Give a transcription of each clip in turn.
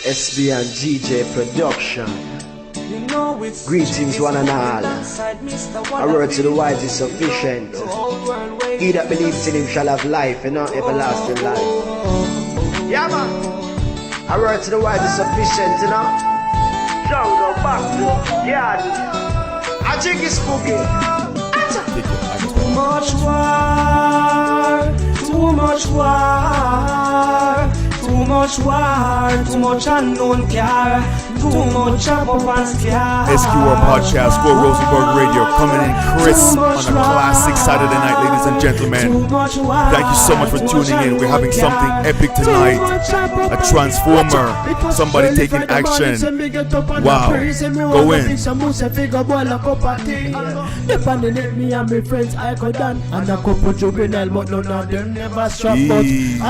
SB and GJ production. Greetings one and all. A word to the wise is sufficient. He that believes in him shall have life and not everlasting life. Yeah man. A word to the wise is sufficient, you know. Jungle back to yard. A Jiggy Spuggy. Too much war, too much war. Too much war, too much unknown care, too much up and scare. SQR Podcast for Rosenberg Radio coming in crisp on a classic Saturday night, ladies and gentlemen. Thank you so much for tuning in. We're having something epic tonight. A transformer, somebody taking action. Wow, go in. Me and my friends, I go down and a couple juvenile, but none of them never strap. Easy.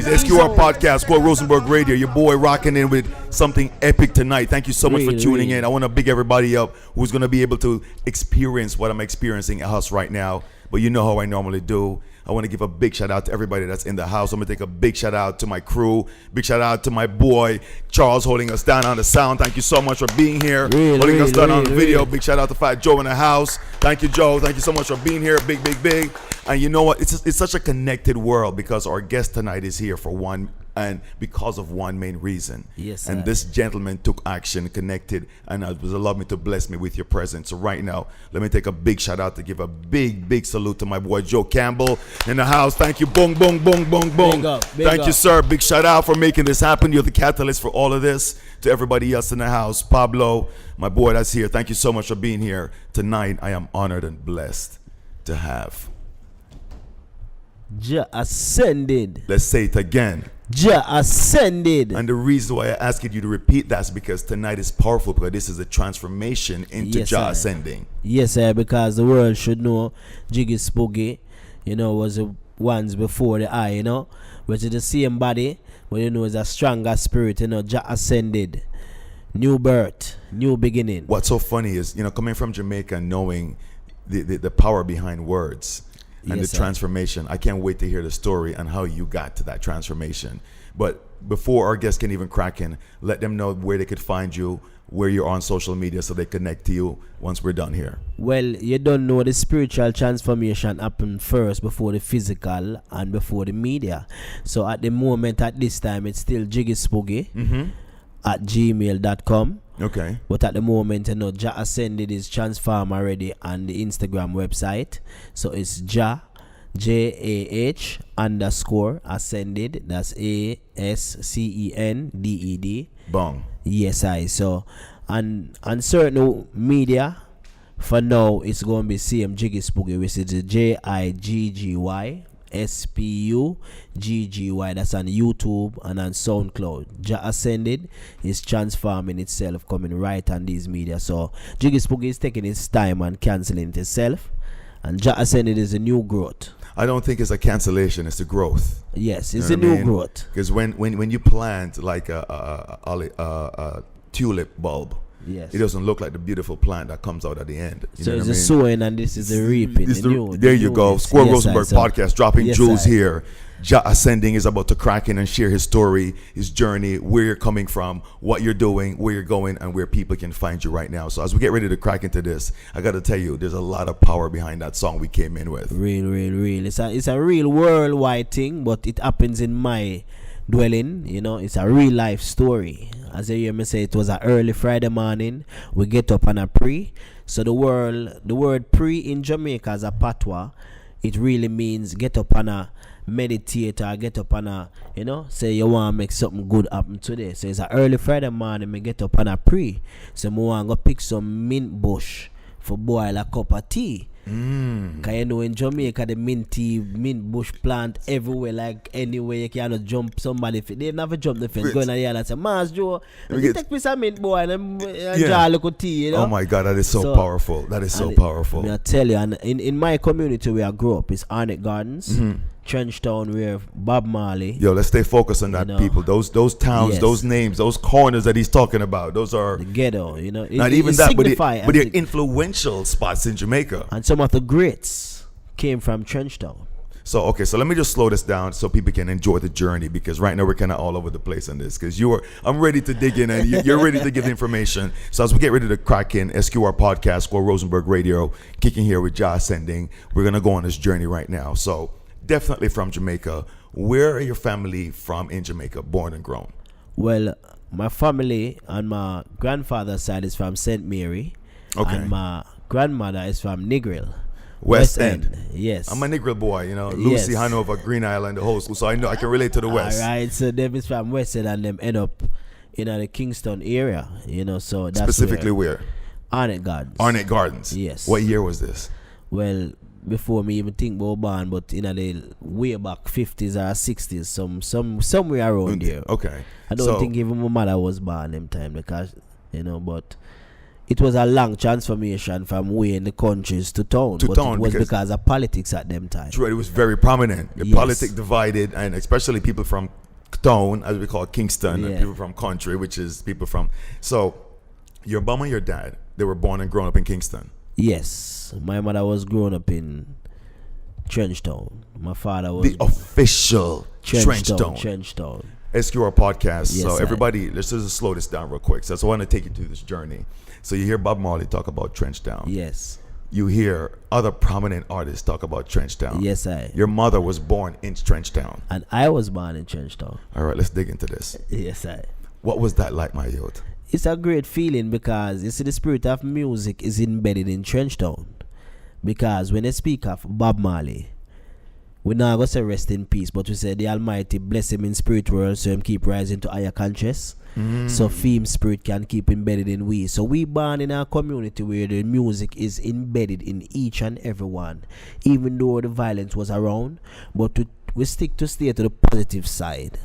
SQR Podcast, Quote Rosenberg Radio. Your boy rocking in with something epic tonight. Thank you so much for tuning in. I want to big everybody up who's going to be able to experience what I'm experiencing at house right now. But you know how I normally do. I want to give a big shout out to everybody that's in the house. I'm going to take a big shout out to my crew. Big shout out to my boy Charles holding us down on the sound. Thank you so much for being here. Holding us down on the video. Big shout out to Fat Joe in the house. Thank you, Joe. Thank you so much for being here. Big. And you know what? It's such a connected world because our guest tonight is here for one and because of one main reason. Yes, and this gentleman took action, connected, and it was allowed me to bless me with your presence. So right now, let me take a big shout out to give a big salute to my boy Joe Campbell in the house. Thank you, boom. Thank you, sir. Big shout out for making this happen. You're the catalyst for all of this. To everybody else in the house, Pablo, my boy that's here. Thank you so much for being here tonight. I am honored and blessed to have Jah Ascended. Let's say it again. Jah Ascended. And the reason why I asked you to repeat that is because tonight is powerful because this is a transformation into Jah Ascending. Yes, sir, because the world should know Jiggy Spuggy, was the ones before the eye, which is the same body, but is a stronger spirit, Jah Ascended. New birth, new beginning. What's so funny is, coming from Jamaica and knowing the power behind words. And the transformation. I can't wait to hear the story and how you got to that transformation. But before our guests can even crack in, let them know where they could find you, where you're on social media so they connect to you once we're done here. Well, you don't know the spiritual transformation happened first before the physical and before the media. So at the moment, at this time, it's still Jiggy Spuggy at gmail.com. Okay. But at the moment, Jah Ascended is transformed already on the Instagram website. So it's Jah, JAH _Ascended. That's ASCENDED. Bong. Yes, So, and on certain media, for now, it's going to be same Jiggy Spuggy, which is JIGGY. SPUGGY. That's on YouTube and on SoundCloud. Jah Ascended is transforming itself, coming right on these media. So Jiggy Spuggy is taking its time and cancelling it itself, and Jah Ascended is a new growth. I don't think it's a cancellation; it's a growth. Yes, it's a new growth. Because when you plant like a tulip bulb. Yes. It doesn't look like the beautiful plant that comes out at the end. So it's the sowing and this is the reaping. There you go. Square Rosenberg Podcast dropping jewels here. Jah Ascending is about to crack in and share his story, his journey, where you're coming from, what you're doing, where you're going, and where people can find you right now. So as we get ready to crack into this, I got to tell you, there's a lot of power behind that song we came in with. Real. It's a real worldwide thing, but it happens in my dwelling. It's a real life story. As you hear me say, it was an early Friday morning. We get up on a pre. So the word pre in Jamaica as a patois, it really means get up on a meditate or get up on a, say you want to make something good happen today. So it's an early Friday morning, me get up on a pre. So I want to go pick some mint bush for boil a cup of tea. Cause in Jamaica the mint bush plant everywhere, like anywhere you cannot jump somebody. They never jump the fence. Go in there and say, Mas Joe, take me some mint boy and draw a little tea. Oh my God, that is so powerful. That is so powerful. I tell you, and in my community where I grew up, it's Arnett Gardens. Trench Town, where Bob Marley. Yo, let's stay focused on that, people. Those towns, those names, those corners that he's talking about, those are the ghetto. Not even that, but they're influential spots in Jamaica. And some of the greats came from Trench Town. So, okay, so let me just slow this down so people can enjoy the journey, because right now we're kind of all over the place on this, because I'm ready to dig in and you're ready to give the information. So as we get ready to crack in, SQR Podcast, Square Rosenberg Radio, kicking here with Jah Ascending, we're going to go on this journey right now. So definitely from Jamaica. Where are your family from in Jamaica, born and grown? Well, my family on my grandfather's side is from St. Mary. Okay. And my grandmother is from Negril. West End. Yes. I'm a Negril boy, Lucy, Yes. Hanover, Green Island, the whole school. So I know I can relate to the West. All right, so them is from West End and them end up in the Kingston area, so that's Specifically where? Arnett Gardens. Arnett Gardens. Yes. What year was this? Well, before me even think about born, but in the way back 50s or 60s, somewhere around there. Okay. I don't think even my mother was born them time, because but it was a long transformation from way in the countries to town. To but town, it was because of politics at them time. True, it was very prominent. The Yes. politics divided, and especially people from town, as we call it, Kingston, and Yeah. people from country, which is people from. So, your mom and your dad, they were born and grown up in Kingston. Yes, my mother was grown up in Trench Town. My father was The official Trench Town. Trench Town. SQR Podcast. Yes, So sir. everybody, let's just slow this down real quick. So I want to take you through this journey. So you hear Bob Marley talk about Trench Town. Yes. You hear other prominent artists talk about Trench Town. Yes, I. Your mother was born in Trench Town. And I was born in Trench Town. All right, let's dig into this. Yes, I. What was that like, my youth? It's a great feeling, because you see the spirit of music is embedded in Trench Town. Because when they speak of Bob Marley, we not gonna say rest in peace, but we say the Almighty bless him in spirit world, so him keep rising to higher conscious. So fame spirit can keep embedded in we. So we born in a community where the music is embedded in each and every one, even though the violence was around. But we stick to stay to the positive side,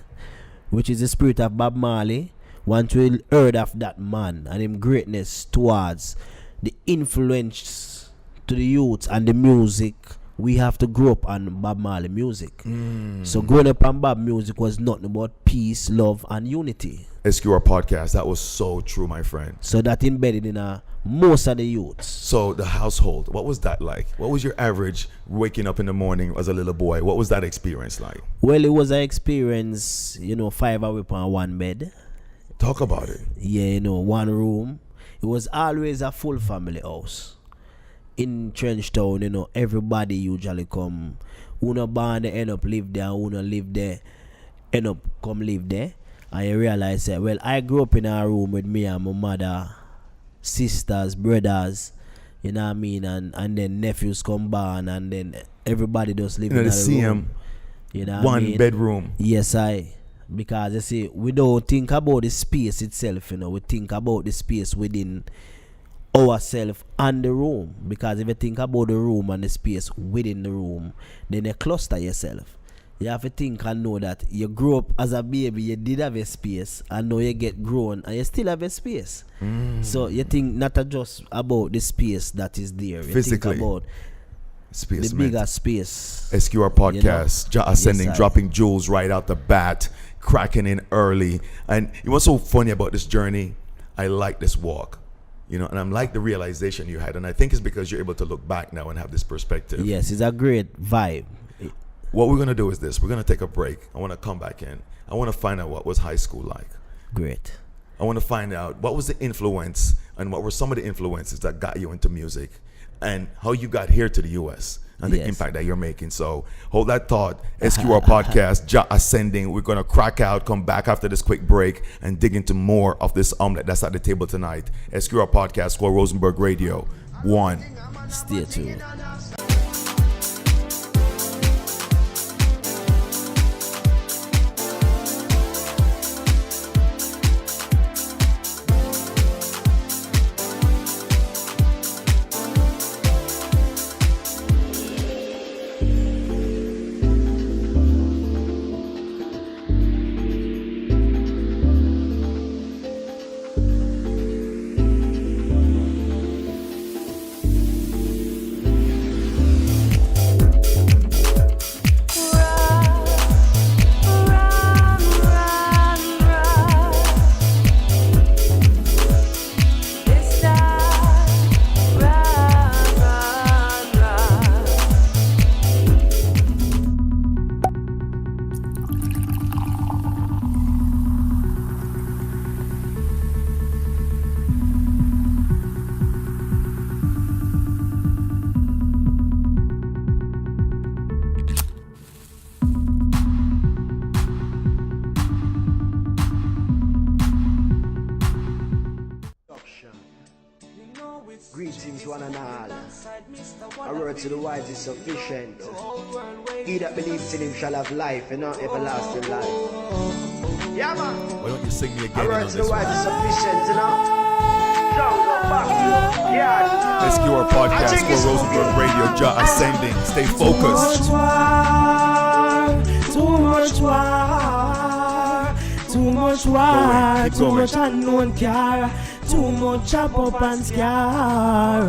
which is the spirit of Bob Marley. Once we heard of that man and him greatness towards the influence to the youth and the music, we have to grow up on Bob Marley music. So growing up on Bob music was nothing but peace, love, and unity. SQR Podcast, that was so true, my friend. So that embedded in most of the youths. So the household, what was that like? What was your average waking up in the morning as a little boy? What was that experience like? Well, it was an experience, 5 hours on one bed. Talk about it. Yeah, one room. It was always a full family house. In Trench Town, everybody usually come. Uno born, they end up live there. Uno live there, end up come live there. And you realize that, well, I grew up in a room with me and my mother, sisters, brothers, you know what I mean? And then nephews come born, and then everybody just live in a room. You know what I mean? One bedroom. Yes, because you see, we don't think about the space itself, we think about the space within ourselves and the room. Because if you think about the room and the space within the room, then you cluster yourself. You have to think and know that you grew up as a baby, you did have a space, and now you get grown and you still have a space. So you think not just about the space that is there. You Physically. think about Space, the man. bigger space. SQR Podcast, Jah Ascending, Yes, dropping jewels right out the bat, cracking in early. And what's so funny about this journey, I like this walk, and I'm like the realization you had. And I think it's because you're able to look back now and have this perspective. Yes, it's a great vibe. What we're going to do is this. We're going to take a break. I want to come back in. I want to find out what was high school like. Great. I want to find out what was the influence and what were some of the influences that got you into music and how you got here to the U.S. and the Yes. impact that you're making. So hold that thought. SQR Podcast, Jah Ascending. We're going to crack out, come back after this quick break and dig into more of this omelet that's at the table tonight. SQR Podcast, Square Rosenberg Radio. 1. Stay tuned. one and all. A word to the wise is sufficient. He that believes in him shall have life and not everlasting life. Yeah, man. Why don't you sing me again? A word to the wise is sufficient, you know. Yeah. SQR podcast for Rosenberg Radio. Jah Ascending. Stay focused. Too much war, too much unknown care, too much chop up and scar.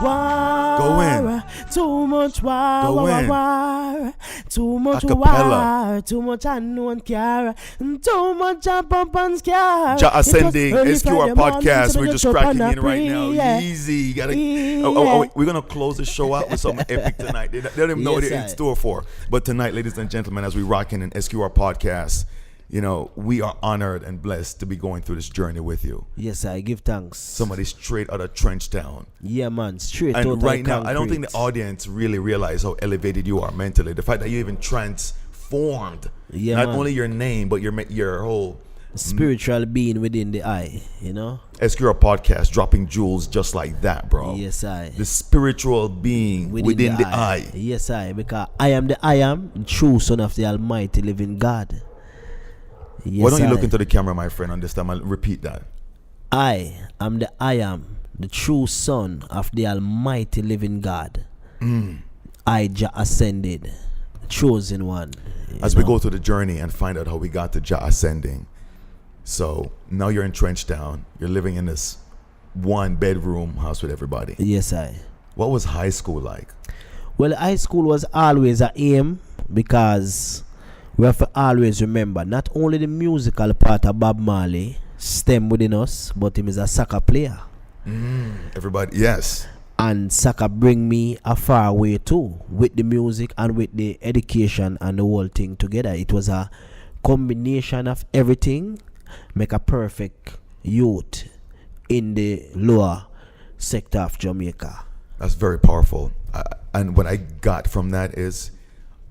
War, Go in. Too much war, Go in. war, too much Acapella. war, too much unknown care, too much chop up and scar. Jah Ascending, SQR podcast. We're just cracking in right now. Easy. You gotta. Wait. We're gonna close the show out with something epic tonight. They don't even know what they're in store for. But tonight, ladies and gentlemen, as we rocking in SQR podcast, you know, we are honored and blessed to be going through this journey with you. Yes, I give thanks. Somebody straight out of Trench Town. Yeah, man, straight out of And right now, concrete. I don't think the audience really realize how elevated you are mentally. The fact that you even transformed, Yeah, not man. only your name, but your whole spiritual being within the eye, you know. SQR podcast, dropping jewels just like that, bro. Yes, I. The spiritual being within the eye. Yes, I. Because I am the I am, the true son of the Almighty living God. Yes, Why don't you look I. into the camera, my friend, on this time? I'll repeat that. I am the I am, the true son of the Almighty living God. I, Jah Ascended, the chosen one. As we go through the journey and find out how we got to Jah Ascending. So now you're in Trench Town. You're living in this one bedroom house with everybody. Yes, I. What was high school like? Well, high school was always an aim because we have to always remember not only the musical part of Bob Marley stem within us, but him is a soccer player. Everybody, yes. And soccer bring me a far way too, with the music and with the education and the whole thing together. It was a combination of everything, make a perfect youth in the lower sector of Jamaica. That's very powerful. And what I got from that is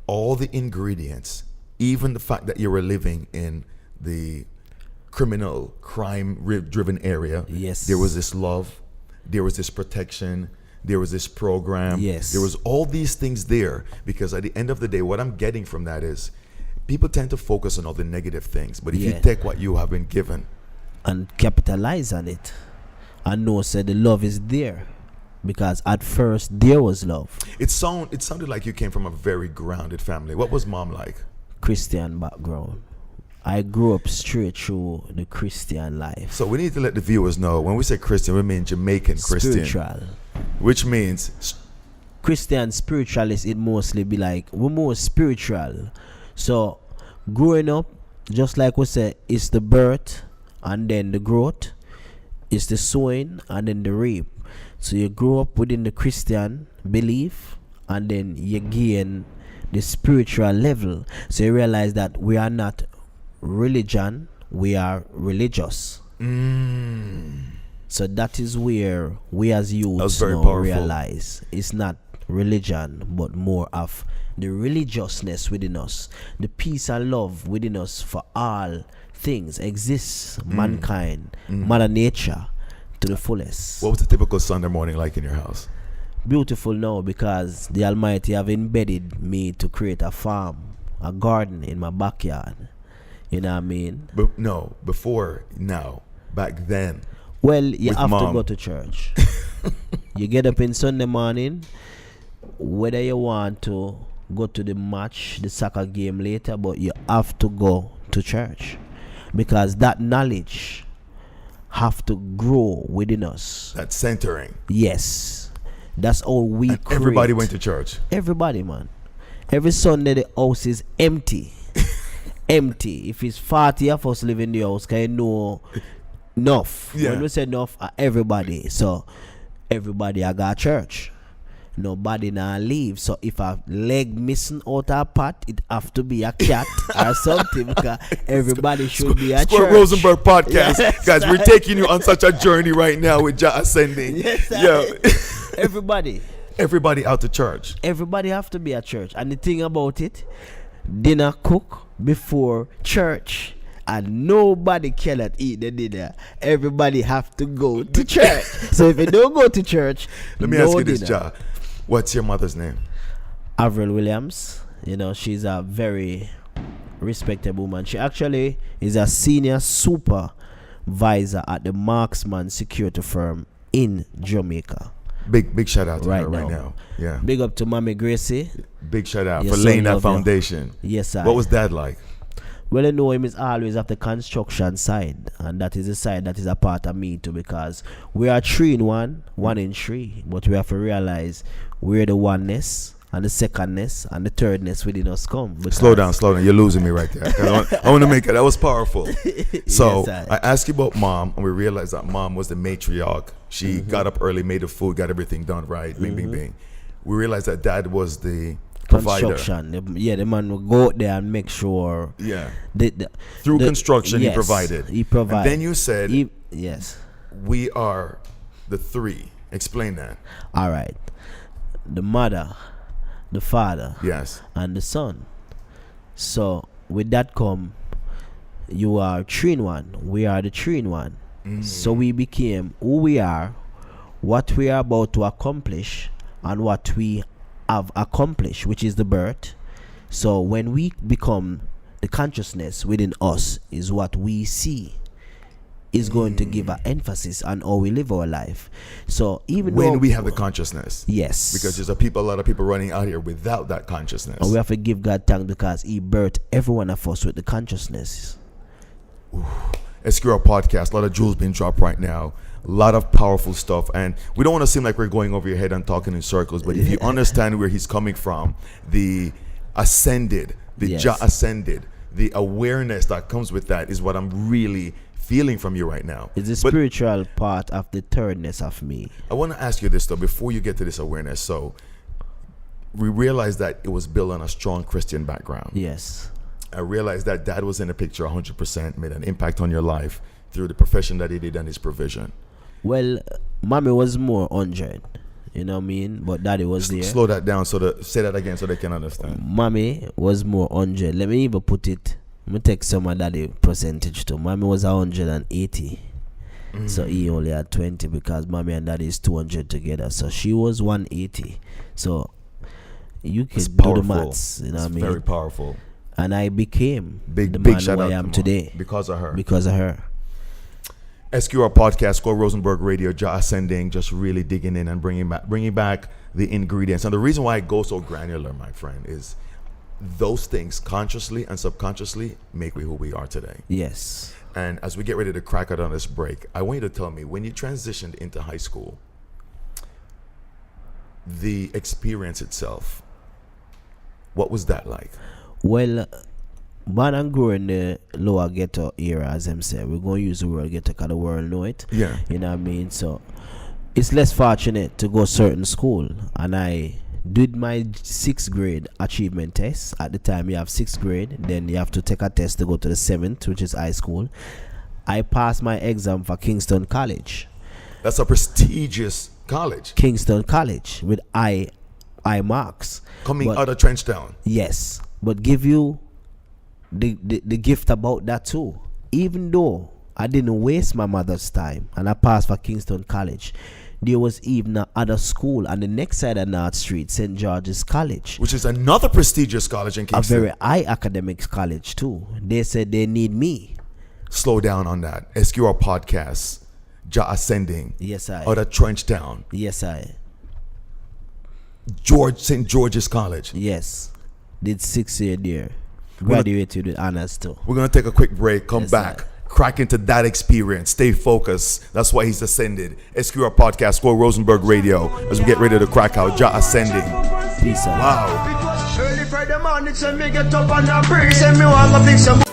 all the ingredients, even the fact that you were living in the criminal, crime-driven area. Yes. There was this love. There was this protection. There was this program. Yes. There was all these things there, because at the end of the day, what I'm getting from that is people tend to focus on all the negative things. But if you take what you have been given and capitalize on it and know said the love is there, because at first there was love. it sounded like you came from a very grounded family. What was mom like? Christian background. I grew up straight through the Christian life. So we need to let the viewers know, when we say Christian, we mean Jamaican Christian, Spiritual. which means Christian spiritualist, it mostly be like we're more spiritual. So growing up, just like we said, it's the birth and then the growth, it's the sowing and then the reap. So you grow up within the Christian belief and then you gain the spiritual level. So you realize that we are not religion, we are religious. So that is where we as youths very now powerful. realize it's not religion but more of the religiousness within us, the peace and love within us for all things exists, mankind, mother nature to the fullest. what was the typical Sunday morning like in your house? Beautiful now, because the Almighty have embedded me to create a farm, a garden in my backyard. You know what I mean? But no, before now, back then. Well, you With have mom. to go to church. You get up in Sunday morning, whether you want to go to the match, the soccer game later, but you have to go to church, because that knowledge have to grow within us. That centering. Yes, that's how we And create. everybody went to church. Everybody, man. Every Sunday the house is empty. Empty. If it's 40 of us live in the house, can you know enough? Yeah. When we say enough, everybody. So everybody I got church. Nobody now leave. So if a leg missing out a pot, it have to be a cat or something, because everybody should be at Square church. Rosenberg podcast. Yes. Guys, we're taking you on such a journey right now with Jah Ascending. Yes, Yo. Everybody. Everybody out to church. Everybody have to be at church. And the thing about it, dinner cook before church and nobody cannot eat the dinner. Everybody have to go to church. So if you don't go to church, let me ask you this, Jah. What's your mother's name? Avril Williams. You know, she's a very respectable woman. She actually is a senior supervisor at the Marksman security firm in Jamaica. Big shout out to right her right now. Yeah. Big up to Mommy Gracie. Big shout out Yes, for son, laying that love you. foundation. Yes, sir. What was that like? Well, you know him is always at the construction side, and that is the side that is a part of me too, because we are 3 in 1, 1 in 3, but we have to realize we're the oneness and the secondness and the thirdness within us come. Slow down. You're losing me right there. I want to make it. That was powerful. So Yes, I asked you about mom, and we realized that mom was the matriarch. She got up early, made the food, got everything done right. Bing, bing, bing. We realized that dad was the provider. Construction. The man will go out there and make sure. Yeah. Through construction, yes, he provided. He provided. And then you said, yes. We are the 3. Explain that. All right. The mother, the father, Yes. and the son. So with that come, you are 3 in 1. We are the 3 in 1. So we became who we are, what we are about to accomplish, and what we have accomplished, which is the birth. So when we become the consciousness within us is what we see, is going to give an emphasis on how we live our life. So even when though we have the consciousness, yes, because there's a lot of people running out here without that consciousness. and we have to give God thanks because He birthed every one of us with the consciousness. SQR podcast, a lot of jewels being dropped right now, a lot of powerful stuff, and we don't want to seem like we're going over your head and talking in circles, but if you understand where he's coming from, the ascended, the Yes. Jah Ascended, the awareness that comes with that is what I'm really feeling from you right now. It's the But spiritual part of the thirdness of me. I want to ask you this though, before you get to this awareness. So we realized that it was built on a strong Christian background. Yes. I realized that dad was in the picture 100%, made an impact on your life through the profession that he did and his provision. Well, mommy was more 100, you know what I mean? But daddy was there. Slow that down say that again so they can understand. Mommy was more 100. Let me even put it. Let me take some of daddy percentage too. Mommy was 180. So he only had 20 because mommy and daddy is 200 together. So she was 180. So you can do the maths, you know what I mean? Very powerful. And I became Big the man shout who out I am to today because of her. because of her. SQR podcast, Score Rosenberg Radio, Jah Ascending, just really digging in and bringing back the ingredients. And the reason why I go so granular, my friend, is those things consciously and subconsciously make we who we are today. Yes. And as we get ready to crack out on this break, I want you to tell me, when you transitioned into high school, the experience itself, what was that like? Well, born and grew in the lower ghetto era, as them say. We're going to use the word ghetto because the world know it. Yeah. You know what I mean? So it's less fortunate to go certain school. And I did my 6th grade achievement test. At the time, you have 6th grade. Then you have to take a test to go to the 7th, which is high school. I passed my exam for Kingston College. That's a prestigious college. Kingston College with I marks. Coming out of Trench Town. Yes. But give you the gift about that too. Even though I didn't waste my mother's time and I passed for Kingston College, there was even another school on the next side of North Street, St. George's College, which is another prestigious college in Kingston. a very high academics college too. They said they need me. Slow down on that. SQR podcast, Jah Ascending. Yes, I. Out of Trench Town. Yes, I. St. George's College. Yes. Did 6 year there. Graduated with honors too. We're going to take a quick break, come Yes, back, sir. crack into that experience, stay focused. That's why he's ascended. SQR podcast, Score Rosenberg Radio, as we get ready to crack out Jah Ascending. Peace out. Wow. Early Friday morning, so me get up and I pray, say me want to fix some.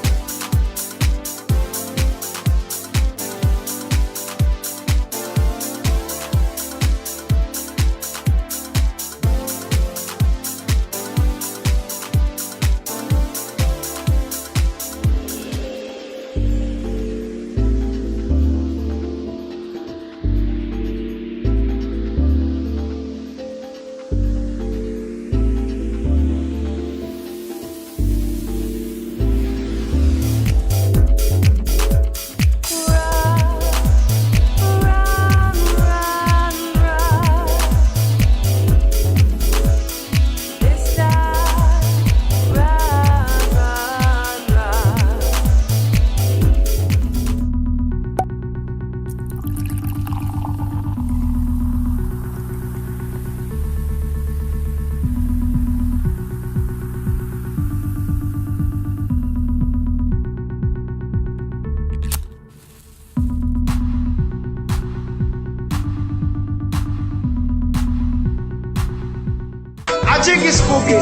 Jiggy Spuggy.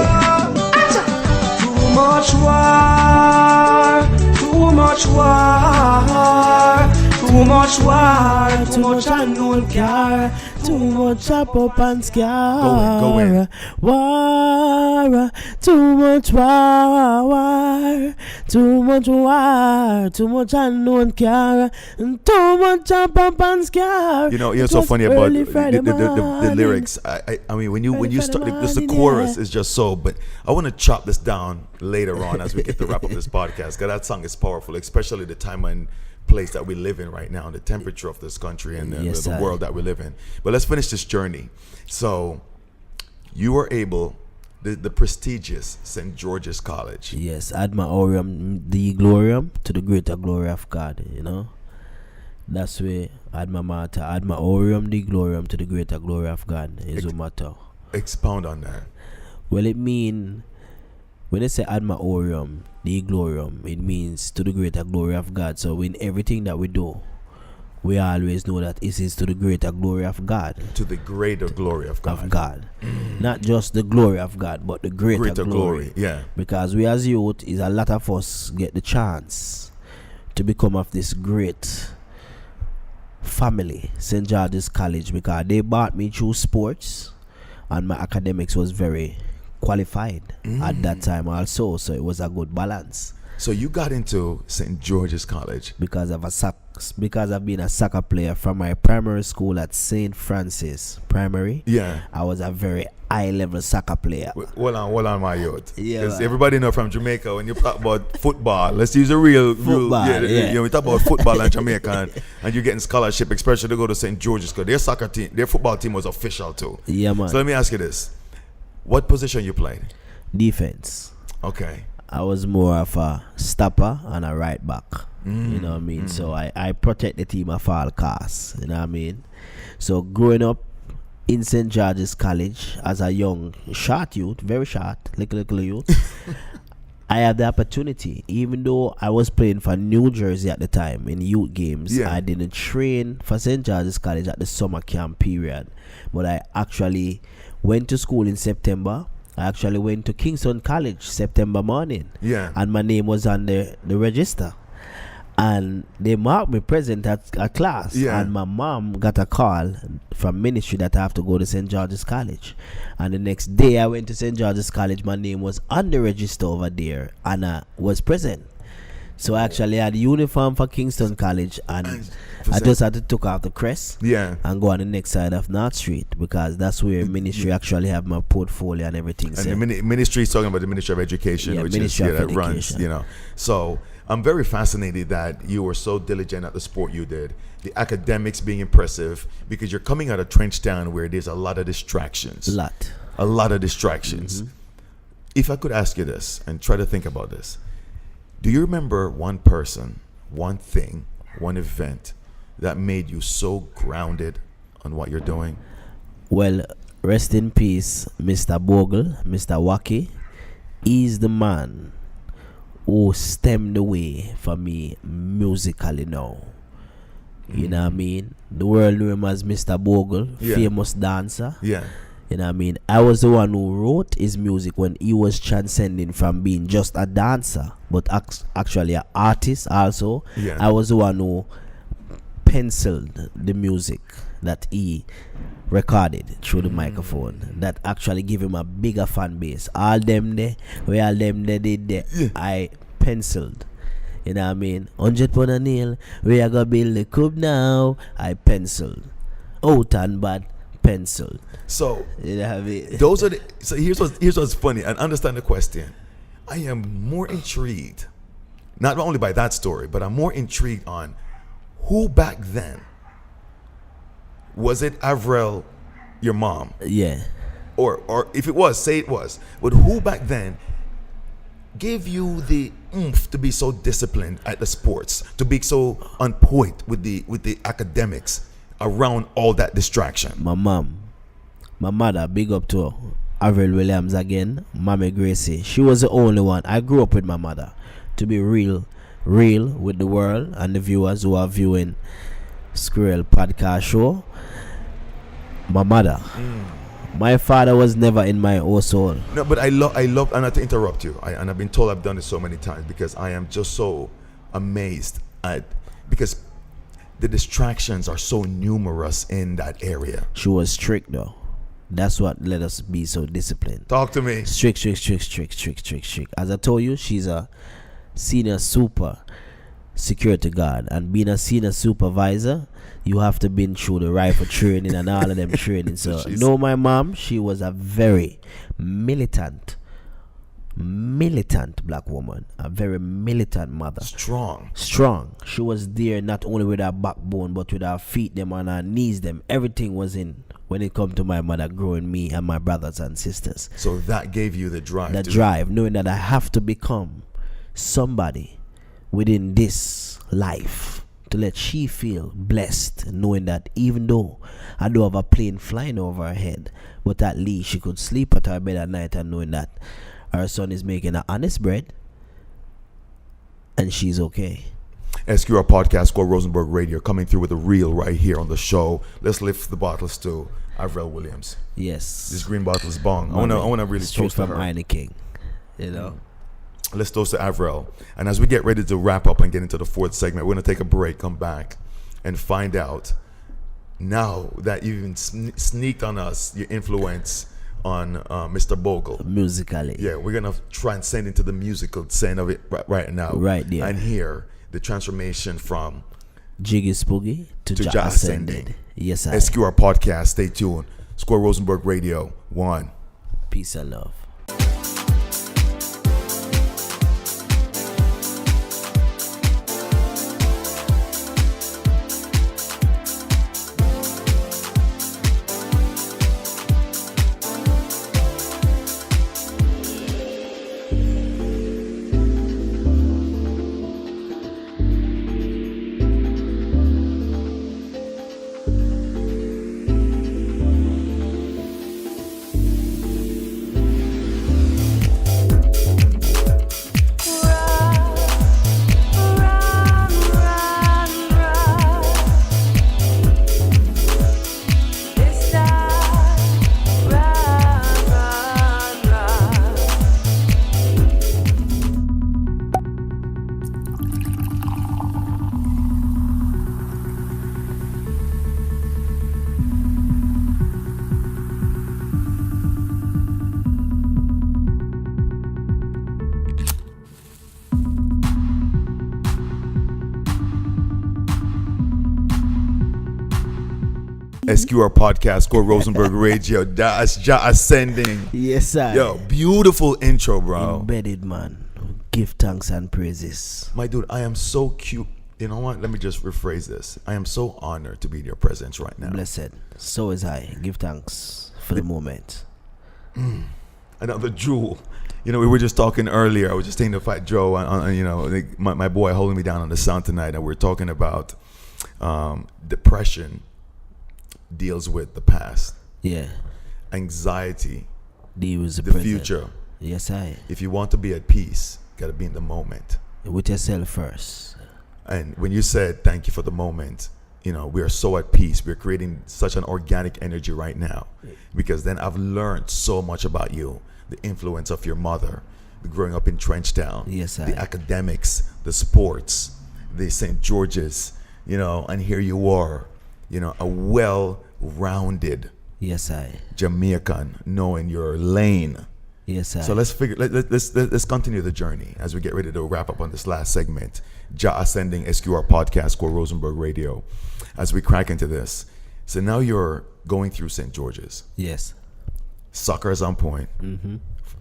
Too much war, too much war, too much war, too much unknown care, too much chop up and scare. Go in. War, too much war, too much war, too much unknown care, and too much chop up and scare. You know, it's so funny about the lyrics. I mean, when you start, the chorus is just so. But I want to chop this down later on as we get to wrap up this podcast, because that song is powerful, especially the time and place that we live in right now, the temperature of this country and the world that we live in. But let's finish this journey. So you were able, the prestigious St. George's College. Yes, ad maiorem Dei gloriam, to the greater glory of God, you know. That's where ad mater, ad maiorem Dei gloriam, to the greater glory of God is a matter. Expound on that. Well, it mean, when they say ad maiorem Dei gloriam, it means to the greater glory of God. So in everything that we do, we always know that it is to the greater glory of God. To the greater glory of God. Not just the glory of God, but the greater glory. Yeah. Because we as youth, is a lot of us get the chance to become of this great family, St. George's College, because they brought me through sports and my academics was very qualified at that time also, so it was a good balance. So you got into St. George's College because I've been a soccer player from my primary school at St. Francis Primary. Yeah, I was a very high level soccer player. Well on my youth. Yeah, because everybody know from Jamaica, when you talk about football, let's use a real football. You know, we talk about football in Jamaica, and you're getting scholarship, especially to go to St. George's, because their soccer team, their football team was official too. Yeah, man. So let me ask you this: what position you played? Defense. Okay. I was more of a stopper and a right back. You know what I mean? So I protect the team at all costs. You know what I mean? So growing up in St. George's College as a young, short youth, very short, little youth, I had the opportunity, even though I was playing for New Jersey at the time in youth games, I didn't train for St. George's College at the summer camp period. But I actually went to school in September. I actually went to Kingston College September morning. Yeah. And my name was on the register. And they marked me present at a class. Yeah. And my mom got a call from ministry that I have to go to St. George's College. And the next day I went to St. George's College. My name was on the register over there. And I was present. So I actually had a uniform for Kingston College, and I just had to take off the crest and go on the next side of North Street, because that's where ministry actually have my portfolio and everything. And the ministry is talking about the Ministry of Education, which is that runs, you know. So I'm very fascinated that you were so diligent at the sport you did. The academics being impressive, because you're coming out of Trench Town where there's a lot of distractions. A lot of distractions. If I could ask you this and try to think about this. Do you remember one person, one thing, one event that made you so grounded on what you're doing? Well, rest in peace, Mr. Boggle, Mr. Wacky. He's the man who stemmed the way for me musically now. You know what I mean? The world knew him as Mr. Boggle, famous dancer. Yeah. You know what I mean? I was the one who wrote his music when he was transcending from being just a dancer, but actually an artist also. Yeah. I was the one who penciled the music that he recorded through the microphone that actually give him a bigger fan base. All them there did there. I penciled. You know what I mean? 100 pound a nail, we are gonna build the cube now. I penciled. Out and bad, penciled. So you know what I mean? Those are so here's what's funny, and understand the question. I am more intrigued, not only by that story, but I'm more intrigued on who back then, was it Avril, your mom? Yeah. Or if it was, say it was. But who back then gave you the oomph to be so disciplined at the sports, to be so on point with the academics around all that distraction? My mom. My mother, big up to Avril Williams again, Mommy Gracie. She was the only one. I grew up with my mother. To be real with the world and the viewers who are viewing Squirrel Podcast Show. My mother My father was never in my household. No, but I love, and not to interrupt you, and I've been told I've done this so many times because I am just so amazed at, because the distractions are so numerous in that area. She was strict though. That's what let us be so disciplined. Talk to me. Strict. As I told you, she's a senior super security guard, and being a senior supervisor, you have to been through the rifle training and all of them training. So know my mom, she was a very militant black woman, a very militant mother. Strong. She was there not only with her backbone but with her feet them and her knees them. Everything was in when it come to my mother growing me and my brothers and sisters. So that gave you the drive. The drive, knowing that I have to become somebody within this life to let she feel blessed, knowing that even though I do have a plane flying over her head, but at least she could sleep at her bed at night and knowing that her son is making an honest bread and she's okay. SQR Podcast, Score Rosenberg Radio, coming through with a reel right here on the show. Let's lift the bottles to Avril Williams. Yes. This green bottle is bong. I wanna really straight toast to from her. Heineken, you know. Let's toast to Avril. And as we get ready to wrap up and get into the fourth segment, we're going to take a break, come back, and find out now that you've even sneaked on us your influence on Mr. Boggle. Musically. Yeah, we're going to transcend into the musical scene of it right now. Right there. And hear the transformation from Jiggy Spuggy to Jah Jah Ascended. Yes, I. SQR Podcast. Stay tuned. Score Rosenberg Radio 1. Peace and love. SQR Podcast, Score Rosenberg Radio. That's Jah Ascending. Yes, sir. Yo, beautiful intro, bro. Embedded, man. Give thanks and praises. My dude, I am so cute. You know what? Let me just rephrase this. I am so honored to be in your presence right now. Blessed. So is I. Give thanks for the moment. Another jewel. You know, we were just talking earlier. I was just taking to Fat Joe, and you know, my boy holding me down on the sound tonight, and we're talking about depression deals with the past. Yeah. Anxiety deals with the present. future. Yes, I. If you want to be at peace, got to be in the moment. With yourself first. And when you said thank you for the moment, you know, we are so at peace. We're creating such an organic energy right now, because then I've learned so much about you, the influence of your mother, growing up in Trench Town, Yes, the I. academics, the sports, the St. George's, you know, and here you are, you know, a well-rounded Yes, I. Jamaican, knowing your lane. Yes, I. So let's continue the journey as we get ready to wrap up on this last segment. Jah Ascending, SQR Podcast, Score Rosenberg Radio. As we crack into this, so now you're going through St. George's. Yes. Soccer is on point. Mm-hmm.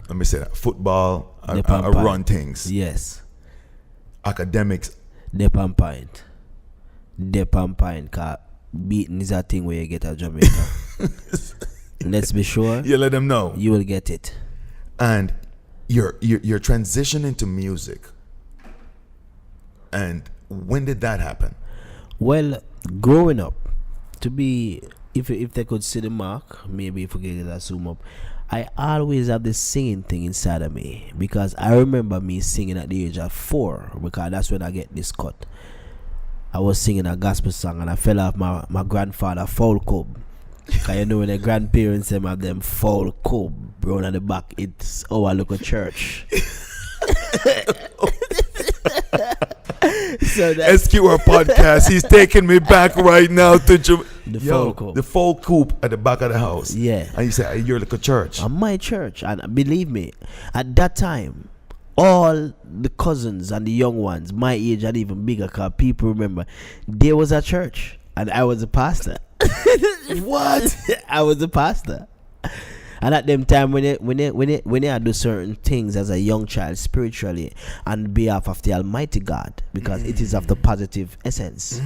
Let me say that. Football, I Dep on run pint. things. Yes. Academics, Dep on pint. Dep on pint. Cause beating is a thing where you get a Jamaica. Let's be sure. you let them know. You will get it. And you're transitioning to music. And when did that happen? Well, growing up, to be, if they could see the mark, maybe if we get that zoom up, I always have this singing thing inside of me, because I remember me singing at the age of 4, because that's when I get this cut. I was singing a gospel song and I fell off my grandfather foul cub Cause you know when the grandparents them have them full coat brown at the back, it's our local church. So SQR podcast. He's taking me back right now to the full coupe at the back of the house. Yeah. And you say you're like a church. My church, and believe me, at that time, all the cousins and the young ones, my age and even bigger, cause people remember, there was a church and I was a pastor. What? I was a pastor. And at them time when I do certain things as a young child spiritually on behalf of the Almighty God, because it is of the positive essence,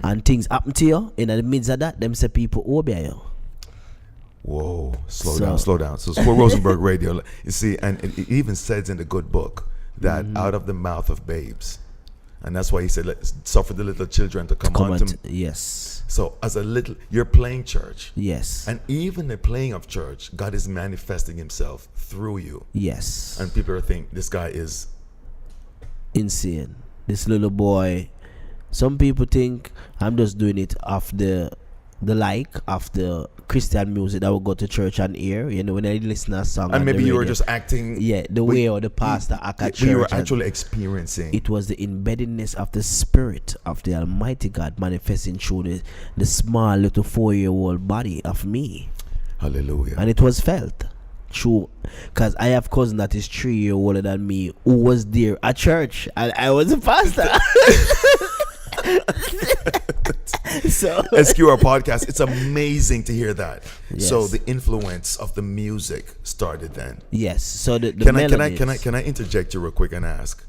and things happen to you in the midst of that, them say people obey you. Whoa, slow down. So Square Rosenberg Radio, you see, and it even says in the good book that out of the mouth of babes, and that's why he said, let's suffer the little children to come unto me. Yes. So as a little, you're playing church. Yes. And even the playing of church, God is manifesting himself through you. Yes. And people think this guy is insane. This little boy. Some people think I'm just doing it off the Christian music that will go to church and hear, you know, when I listen to a song. And maybe you were just acting. Yeah, the way or the pastor act at church. You were actually experiencing. It was the embeddedness of the spirit of the Almighty God manifesting through the small little 4-year-old body of me. Hallelujah. And it was felt. True, because I have cousin that is 3 years older than me who was there at church and I was a pastor. So SQR podcast, it's amazing to hear that. Yes. So the influence of the music started then. Yes. So the can I interject you real quick and ask,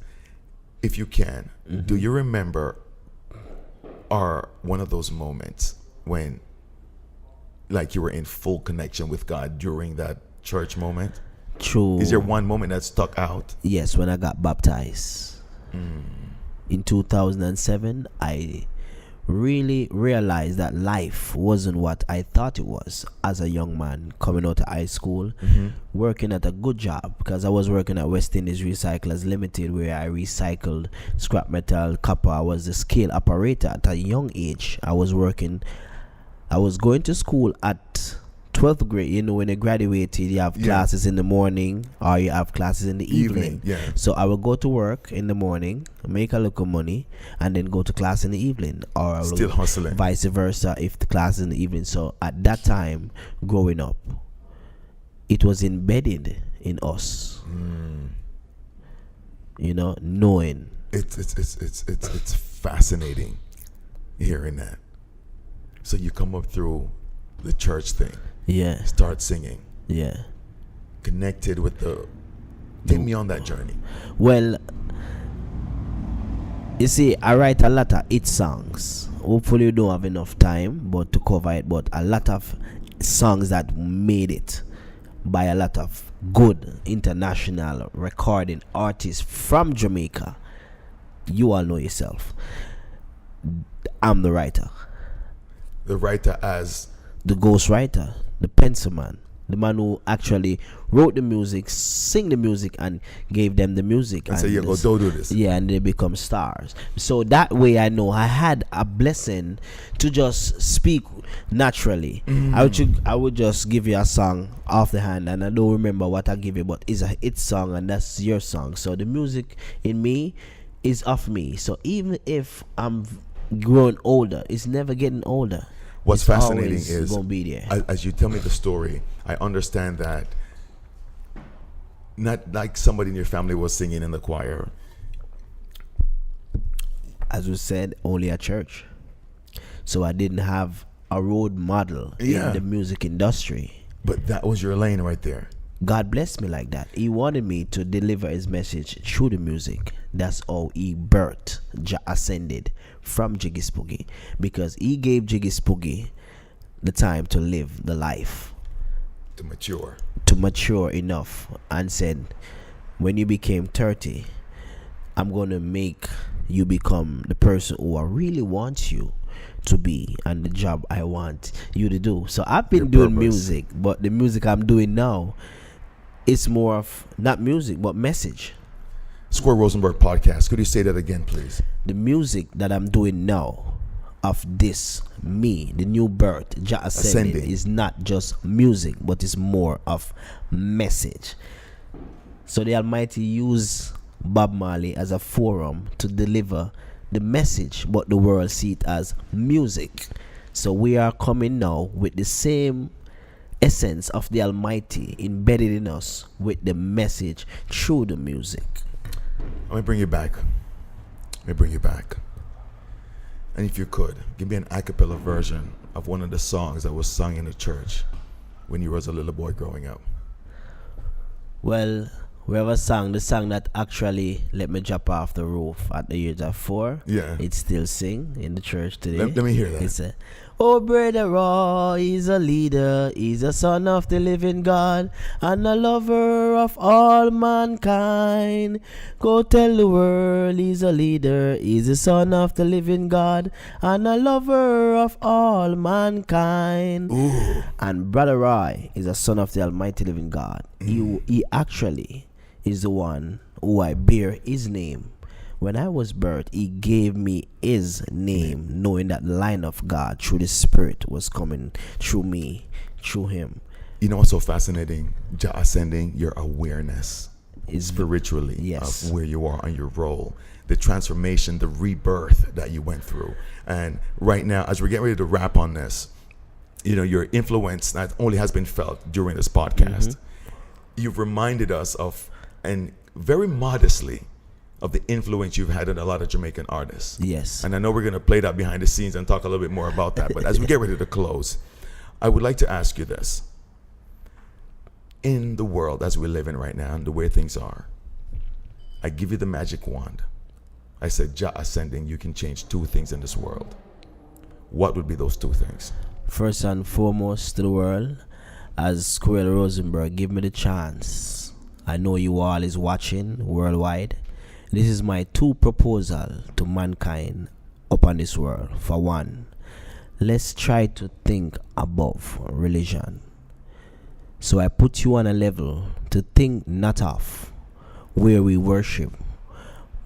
if you can, do you remember one of those moments when like you were in full connection with God during that church moment? True. Is there one moment that stuck out? Yes, when I got baptized. In 2007, I really realized that life wasn't what I thought it was as a young man coming out of high school, working at a good job, because I was working at West Indies Recyclers Limited, where I recycled scrap metal, copper. I was a scale operator at a young age. I was going to school at 12th grade. You know, when you graduated, you have classes in the morning or you have classes in the evening. Yeah. So I will go to work in the morning, make a little money, and then go to class in the evening. Or I will still hustling. Vice versa if the class is in the evening. So at that time, growing up, it was embedded in us. You know, knowing. It's fascinating hearing that. So you come up through the church thing. Yeah. Start singing. Yeah. Connected with take me on that journey. Well, you see, I write a lot of hit songs. Hopefully you don't have enough time to cover it, but a lot of songs that made it by a lot of good international recording artists from Jamaica. You all know yourself. I'm the writer. The writer as the ghostwriter, the pencil man, the man who actually wrote the music, sing the music, and gave them the music. And say, yeah, go do this. Yeah, and they become stars. So that way I know I had a blessing to just speak naturally. I would just give you a song off the hand, and I don't remember what I give you, but it's a song, and that's your song. So the music in me is of me. So even if I'm growing older, it's never getting older. What's fascinating is gonna be there. As you tell me the story, I understand that not like somebody in your family was singing in the choir. As we said, only a church. So I didn't have a role model in the music industry. But that was your lane right there. God blessed me like that. He wanted me to deliver his message through the music. That's how he birthed Jah Ascended from Jiggy Spuggy, because he gave Jiggy Spuggy the time to live the life, to mature enough, and said, when you became 30, I'm going to make you become the person who I really want you to be and the job I want you to do. So I've been doing music, but the music I'm doing now, it's more of not music but message. Square Rosenberg podcast. Could you say that again, please? The music that I'm doing now, of this, me, the new birth, Jah Ascended, Ascending. is not just music, but it's more of message. So the Almighty used Bob Marley as a forum to deliver the message, but the world see it as music. So we are coming now with the same essence of the Almighty embedded in us with the message through the music. Let me bring you back. And if you could, give me an a cappella version of one of the songs that was sung in the church when you was a little boy growing up. Well, we have a song, the song that actually let me drop off the roof at the age of 4. Yeah. It still sing in the church today. Let me hear that. It's a, oh, brother Raw, he's a leader, he's a son of the living God, and a lover of all mankind. Go tell the world he's a leader, he's a son of the living God, and a lover of all mankind. Ooh. And Brother Roy is a son of the Almighty Living God. He actually is the one who I bear his name. When I was birthed, he gave me his name, knowing that the line of God through the Spirit was coming through me, through him. You know what's so fascinating? Jah Ascending, your awareness Is spiritually yes. of where you are on your role, the transformation, the rebirth that you went through. And right now, as we're getting ready to wrap on this, you know, your influence not only has been felt during this podcast, you've reminded us of, and very modestly, of the influence you've had on a lot of Jamaican artists. Yes. And I know we're going to play that behind the scenes and talk a little bit more about that. But as we get ready to close, I would like to ask you this. In the world as we live in right now and the way things are, I give you the magic wand. I said, Jah Ascending, you can change 2 things in this world. What would be those 2 things? First and foremost to the world, as Squirrel Rosenberg, give me the chance. I know you all is watching worldwide. This is my 2 proposal to mankind upon this world. For one, let's try to think above religion. So I put you on a level to think not of where we worship,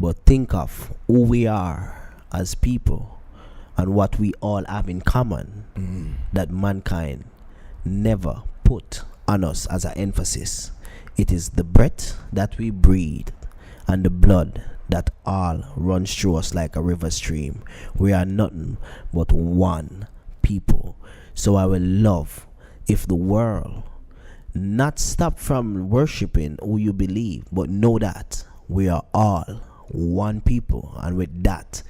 but think of who we are as people and what we all have in common that mankind never put on us as an emphasis. It is the breath that we breathe and the blood that all runs through us like a river stream. We are nothing but one people. So I will love if the world not stop from worshiping who you believe, but know that we are all one people. And with that,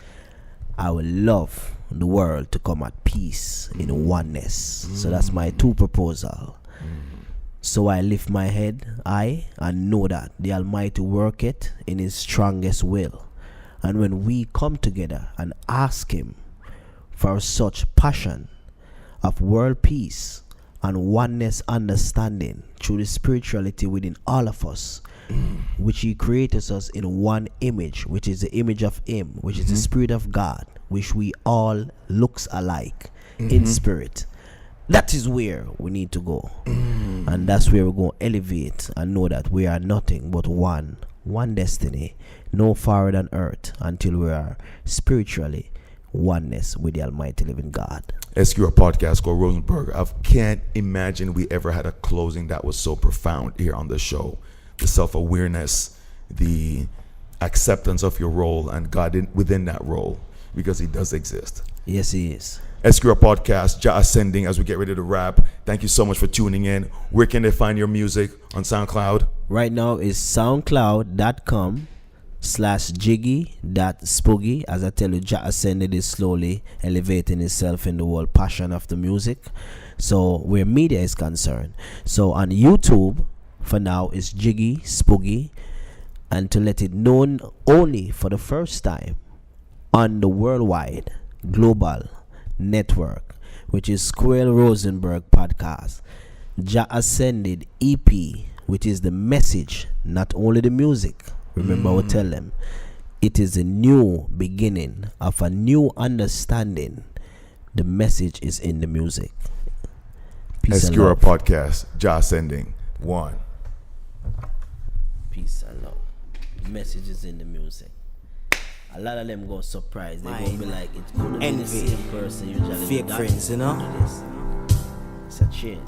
I will love the world to come at peace in oneness. So that's my 2 proposal. So I lift my head high and know that the Almighty worketh in his strongest will. And when we come together and ask him for such passion of world peace and oneness understanding through the spirituality within all of us, which he created us in one image, which is the image of him, which is the Spirit of God, which we all looks alike in spirit. That is where we need to go. And that's where we're going to elevate and know that we are nothing but one destiny, no farther than earth, until we are spiritually oneness with the Almighty Living God. SQR podcast called Rosenberg. I can't imagine we ever had a closing that was so profound here on the show. The self-awareness, the acceptance of your role and God within that role, because he does exist. Yes, he is. SQR podcast, Jah Ascending, as we get ready to wrap. Thank you so much for tuning in. Where can they find your music? On SoundCloud? Right now is soundcloud.com/jiggy.spuggy. As I tell you, Jah Ascended is slowly elevating itself in the whole passion of the music. So where media is concerned. So on YouTube, for now, is Jiggy Spuggy. And to let it known only for the first time on the worldwide global network, which is Squirrel Rosenberg podcast, Jah Ascended EP, which is the message, not only the music. Remember, I will tell them it is a new beginning of a new understanding. The message is in the music. Peace and SQR love. podcast, Jah Ascending. 1. Peace and love. The message is in the music. a lot of them go surprised. They gonna be like, it couldn't be the Envy. same person usually. Fake friends, you know? It's a change.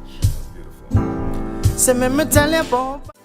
Say me tell you about